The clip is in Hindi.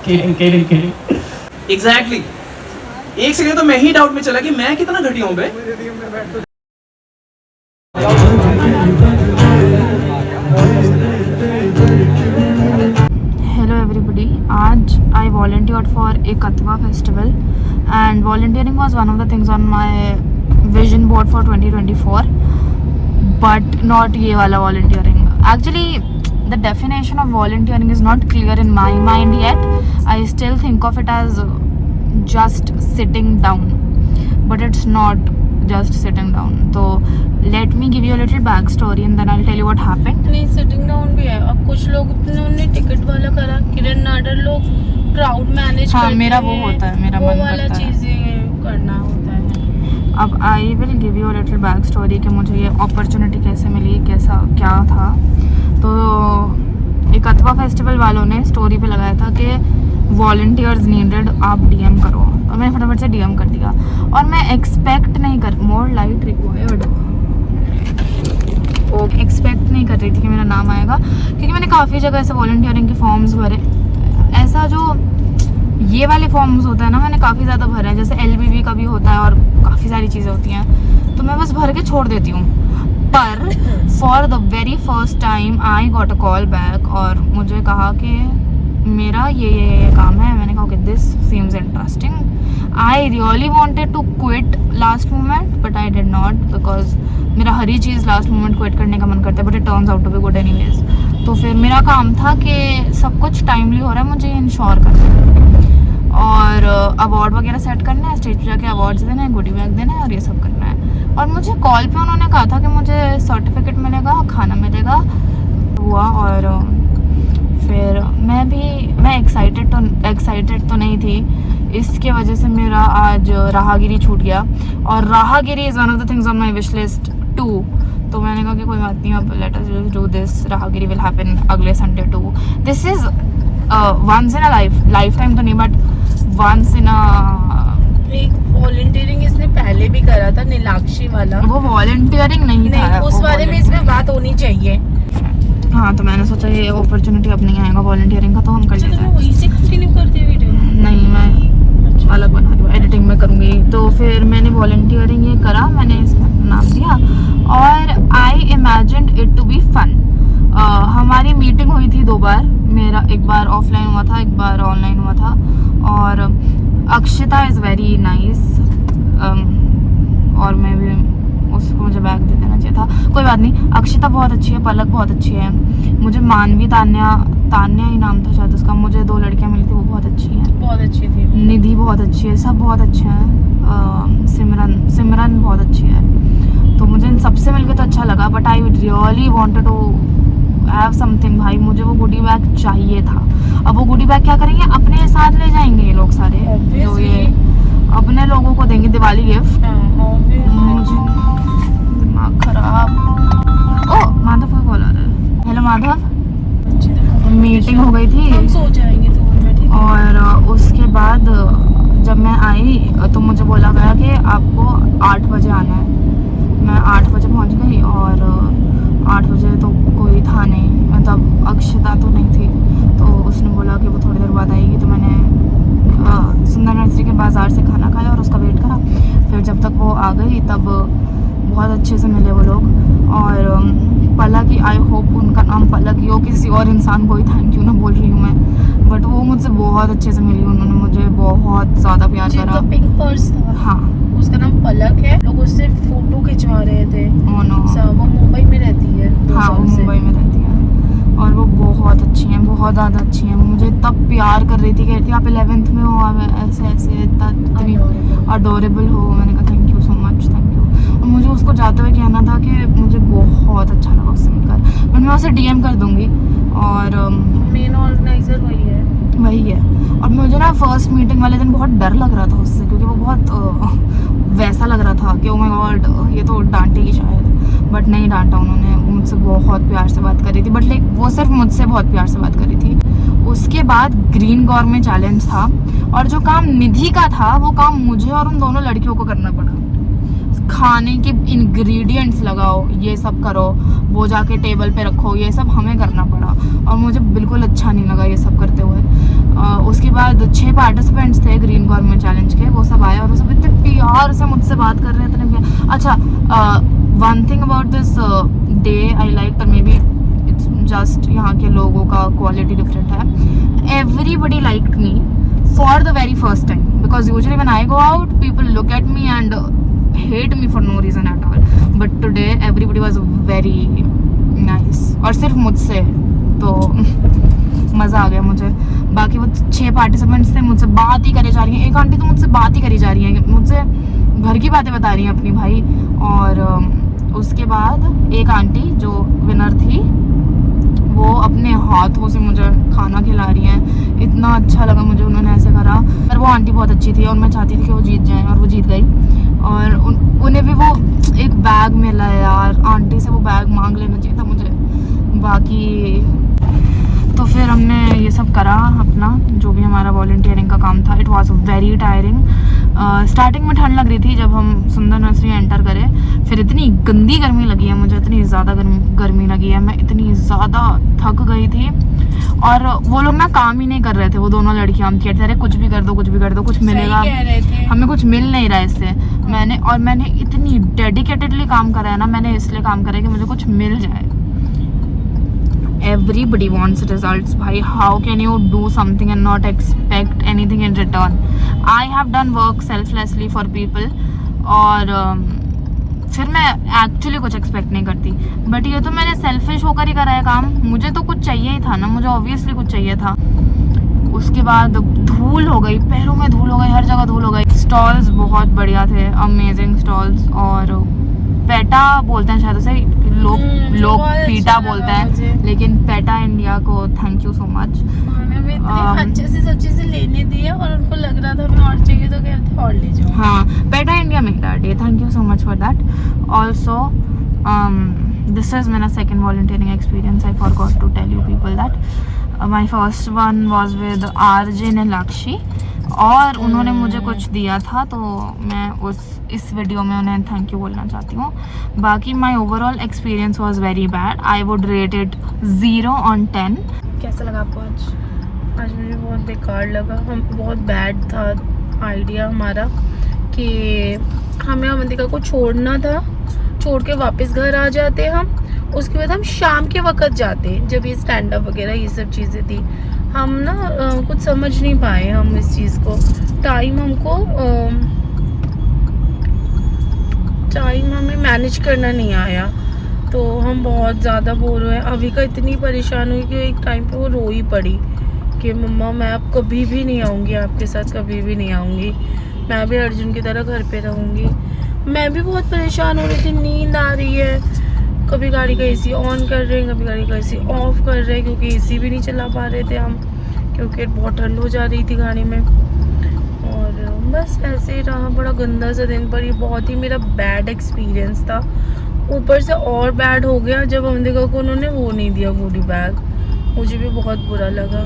एग्जैक्टली एक सेकंड तो मैं ही डाउट में चला कि मैं कितना घटिया हूँ बे। Hello everybody, आज I volunteered for a Katwa festival and volunteering was one of the things on my vision board for 2024 but not ये वाला volunteering. Actually the definition of volunteering is not clear in my mind yet. I still think of it as just sitting down but it's not just sitting down. So let me give you a little back story and then I'll tell you what happened. नहीं सिटिंग डाउन भी है। अब कुछ लोग उन्होंने टिकट वाला करा, किरण नाडर लोग क्राउड मैनेज हाँ मेरा वो होता है, मेरा मन वाला करता है चीजें करना होता है। अब I will give you little back story कि मुझे ये अपॉर्चुनिटी कैसे मिली, कैसा क्या था। तो एक कतवा फेस्टिवल वालों ने स्टोरी पे लगाया था कि वॉलंटियर्स नीडेड, आप डीएम करो। और मैंने फटाफट से डीएम कर दिया और मैं एक्सपेक्ट नहीं कर मोर लाइट रिक्वायर्ड एक्सपेक्ट नहीं कर रही थी कि मेरा नाम आएगा, क्योंकि मैंने काफ़ी जगह ऐसे वॉलंटियरिंग के फॉर्म्स भरे। ऐसा जो ये वाले फॉर्म्स होता है ना, मैंने काफ़ी ज़्यादा भरे हैं, जैसे एलबीवी का भी होता है और काफ़ी सारी चीज़ें होती हैं, तो मैं बस भर के छोड़ देती हूँ। पर for the very first time I got a call back और मुझे कहा कि मेरा ये काम है। मैंने कहा कि this seems interesting. I really wanted to quit last moment but I did not, because मेरा हर ही चीज़ लास्ट मोमेंट क्विट करने का मन करता है, but it turns out to be good anyways. तो फिर मेरा काम था कि सब कुछ टाइमली हो रहा है, मुझे इंश्योर करना है और अवार्ड वगैरह सेट करना है, स्टेज पे जाके अवार्ड्स देना है, गुडी बैग देना है और ये सब करना है। और मुझे कॉल पे उन्होंने कहा था कि मुझे सर्टिफिकेट मिलेगा, खाना मिलेगा हुआ। और फिर मैं एक्साइटेड तो नहीं थी, इसके वजह से मेरा आज राहगिरी छूट गया और Raahgiri is one of the things on my wish list 2। तो मैंने कहा कि कोई बात नहीं, अब let us do this. Raahgiri will happen अगले Sunday too. This is once in a life time तो नहीं बट वंस इन अ। एक वॉलंटियरिंग इसने पहले भी करा था, नीलाक्षी वाला। वो वॉलंटियरिंग नहीं था, उस बारे में इसमें बात होनी चाहिए। हाँ तो मैंने सोचा ये अपॉर्चुनिटी अब नहीं आएगा वॉलंटियरिंग का, तो हम कर लेते हैं। वहीं से कंटिन्यू करते वीडियो? नहीं, मैं अलग बना रही हूँ, एडिटिंग में करूँगी। तो फिर मैंने वॉलंटियरिंग ये करा, मैंने इसका नाम दिया और I imagined it to be fun. हमारी मीटिंग हुई थी 2 बार, मेरा एक बार ऑफलाइन हुआ था, एक बार ऑनलाइन हुआ था। और अक्षिता इज़ वेरी नाइस और मैं भी उसको मुझे बैग दे देना चाहिए था, कोई बात नहीं। अक्षिता बहुत अच्छी है, पलक बहुत अच्छी है, मुझे मानवी तान्या ही नाम था शायद उसका, मुझे 2 लड़कियां मिली थी, वो बहुत अच्छी हैं, बहुत अच्छी थी। निधि बहुत अच्छी है, सब बहुत अच्छे हैं। सिमरन बहुत अच्छी है। तो मुझे इन सबसे मिलकर तो अच्छा लगा, but I really wanted to have something. भाई मुझे वो गुडी बैग चाहिए था। अब वो गुडी बैग क्या करेंगे, अपने साथ ले जाएंगे ये लोग सारे, जो ये अपने लोगों को देंगे दिवाली गिफ्ट। मुझे दिमाग खराब। ओ माधव का कॉल आ रहा है। हेलो माधव, मीटिंग हो गई थी, हम सो जाएंगे तो और उसके बाद जब मैं आई तो मुझे बोला गया कि आपको 8 बजे आना है। मैं 8 बजे पहुंच गई और 8 बजे तो कोई था नहीं, मतलब अक्षता तो नहीं थी। तो उसने बोला कि वो थोड़ी देर बाद आएगी, तो मैंने सुंदर नर्सरी के बाज़ार से खाना खाया और उसका वेट करा। फिर जब तक वो आ गई तब बहुत अच्छे से मिले वो लोग। और पलक ही, आई होप उनका नाम पलक ही हो, किसी और इंसान को ही थैंक यू ना बोल रही हूँ मैं, बट वो मुझसे बहुत अच्छे से मिली, उन्होंने मुझे बहुत ज़्यादा प्यार करा। पिंक पर्स था, हाँ उसका नाम पलक है। लोग उससे फोटो खिंचवा रहे थे। वो मुंबई में रहती है। हाँ वो मुंबई में रहती है और वो बहुत अच्छी हैं, बहुत ज़्यादा अच्छी हैं। वो मुझे इतना प्यार कर रही थी, कहती आप 11th में हो, आप ऐसे इतनी अडोरेबल हो। मैंने कहा thank you so much, thank you. और मुझे उसको जाते हुए कहना था कि मुझे बहुत अच्छा लगा उससे मिलकर। मैं उसे डीएम कर दूँगी। और मेन ऑर्गेनाइजर वही है। और मुझे ना फर्स्ट मीटिंग वाले दिन बहुत डर लग रहा था उससे, क्योंकि वो बहुत वैसा लग रहा था कि ओ माय गॉड ये तो डांटेगी शायद, बट नहीं डांटा उन्होंने। मुझसे बहुत प्यार से बात कर रही थी, बट लाइक वो सिर्फ मुझसे बहुत प्यार से बात कर रही थी। उसके बाद ग्रीन गॉर्मेंट चैलेंज था और जो काम निधि का था वो काम मुझे और उन दोनों लड़कियों को करना पड़ा। खाने के इंग्रेडिएंट्स लगाओ, ये सब करो, वो जाके टेबल पे रखो, ये सब हमें करना पड़ा और मुझे बिल्कुल अच्छा नहीं लगा ये सब करते हुए। उसके बाद 6 पार्टिसिपेंट्स थे ग्रीन गवर्नमेंट चैलेंज के, वो सब आए और वो सब इतने प्यार से मुझसे बात कर रहे हैं, इतने प्यार। अच्छा, one thing about this day I like, may be it's just यहाँ के लोगों का क्वालिटी डिफरेंट है। Everybody liked me for the very first time, because usually when I go out people look at me and hate me for no reason at all, but today everybody was very nice, और सिर्फ मुझसे तो मज़ा आ गया मुझे। बाकी वो 6 पार्टिसिपेंट्स थे, मुझसे बात ही करी जा रही हैं। एक आंटी तो मुझसे बात ही करी जा रही हैं, मुझसे घर की बातें बता रही हैं अपनी भाई। और उसके बाद एक आंटी जो विनर थी वो अपने हाथों से मुझे खाना खिला रही हैं। इतना अच्छा लगा मुझे उन्होंने ऐसे करा। और वो आंटी बहुत अच्छी थी और मैं चाहती थी कि वो जीत जाए और वो जीत गई। और उन्हें भी वो एक बैग मिला है यार, आंटी से वो बैग मांग लेना चाहिए था मुझे। बाकी तो फिर हमने ये सब करा अपना, जो भी हमारा वॉलंटियरिंग का काम था। It was very tiring. Starting में ठंड लग रही थी जब हम सुंदर नर्सरी एंटर करें, फिर इतनी गंदी गर्मी लगी है मुझे, इतनी ज़्यादा गर्मी लगी है, मैं इतनी ज़्यादा थक गई थी। और वो लोग ना काम ही नहीं कर रहे थे, वो दोनों लड़कियां, हम कहते रहे कुछ भी कर दो, कुछ भी कर दो, कुछ मिलेगा, हमें कुछ मिल नहीं रहा इससे। मैंने इतनी डेडिकेटेडली काम करा है ना, मैंने इसलिए काम करा है कि मुझे कुछ मिल जाए। Everybody wants results, भाई। How can you do something and not expect anything in return? I have done work selflessly for people, और फिर मैं एक्चुअली कुछ एक्सपेक्ट नहीं करती। बट ये तो मैंने सेल्फिश होकर ही करा है काम, मुझे तो कुछ चाहिए ही था ना, मुझे ऑब्वियसली कुछ चाहिए था। उसके बाद धूल हो गई, पैरों में धूल हो गई, हर जगह धूल हो गई। स्टॉल्स बहुत बढ़िया थे, अमेजिंग स्टॉल्स। और पेटा बोलते हैं शायद उसे, लोग पीटा बोलते हैं, लेकिन पेटा इंडिया को थैंक यू सो मच। अच्छे से सब चीजें लेने दिए और उनको लग रहा था हमें और चाहिए तो कहते और ले जाओ। हाँ, PETA India made that day, thank you so much for that. Also this is मेरा second volunteering experience. I forgot to tell you people that my first one was with RJ Neelakshi, और उन्होंने मुझे कुछ दिया था तो मैं इस वीडियो में उन्हें थैंक यू बोलना चाहती हूँ। बाकी my overall experience was very bad. I would rate it 0 on 10। कैसा लगा आपको आज? आज मुझे बहुत बेकार लगा। हम बहुत बैड था आइडिया हमारा कि हमें अवंतिका को छोड़ना था, छोड़ के वापस घर आ जाते हम। उसके बाद हम शाम के वक्त जाते जब ये स्टैंड अप वगैरह ये सब चीज़ें थी। हम ना कुछ समझ नहीं पाए हम इस चीज़ को। टाइम हमें मैनेज करना नहीं आया, तो हम बहुत ज़्यादा बोर हुए। अविका इतनी परेशान हुई कि एक टाइम पे वो रो ही पड़ी कि मम्मा मैं अब कभी भी नहीं आऊँगी आपके साथ, कभी भी नहीं आऊँगी, मैं भी अर्जुन की तरह घर पे रहूँगी। मैं भी बहुत परेशान हो रही थी, नींद आ रही है, कभी गाड़ी का एसी ऑन कर रहे हैं, कभी गाड़ी का एसी ऑफ कर रहे हैं, क्योंकि एसी भी नहीं चला पा रहे थे हम, क्योंकि बहुत ठंड हो जा रही थी गाड़ी में। और बस ऐसे ही रहा, बड़ा गंदा सा दिन। पर ये बहुत ही मेरा बैड एक्सपीरियंस था। ऊपर से और बैड हो गया जब अवंतिका को उन्होंने वो नहीं दिया, गोदी बैग। मुझे भी बहुत बुरा लगा।